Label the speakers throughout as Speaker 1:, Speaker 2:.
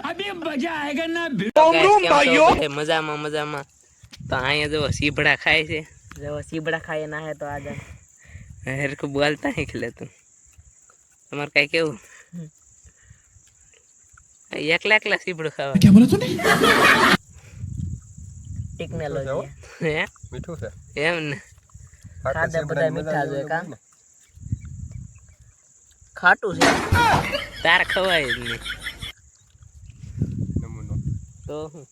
Speaker 1: अभी मजा आएगा ना
Speaker 2: મજામાં મજામાં તો અહીંયા જો સીબડા ખાય છે જો સીબડા ખાય ના હે તો આગળ હેરકો બોલતા નીકળે તું તમારે કઈ કેવું એકલા એકલા સીબડું ખાવા
Speaker 1: क्या बोला तूने
Speaker 2: ટેકનોલોજી હે
Speaker 3: મીઠું છે
Speaker 2: એમ ને ખાધા બધા મીઠા છે કા ખાટું છે તાર ખવાય જ નહીં
Speaker 3: નમૂનો
Speaker 2: તો હું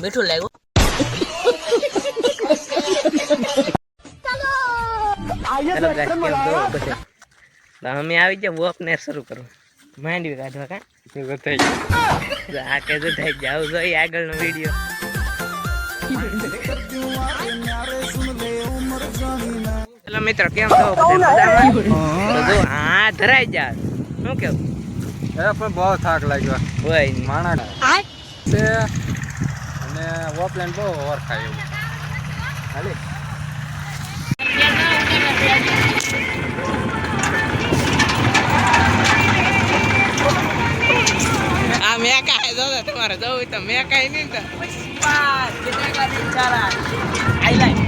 Speaker 2: મીઠું લાગ્યું અમે આવી જાય વોક ને શરૂ કરો માંડવી કાઢવા કા આ કે થઈ જાવ જોઈએ આગળનો વિડીયો હેલો મિત્રો કેમ છો હા ધરાઈ જા શું કેવું
Speaker 3: પણ બહુ થાક લાગ્યો
Speaker 2: હોય
Speaker 3: માણા છે અને ઓફલાઈન બહુ ઓરખાય એવું હાલે
Speaker 2: આ મેં કાંઈ જો તમારે જવું તો મેં કાંઈ નહીં તો આઈ લાઈક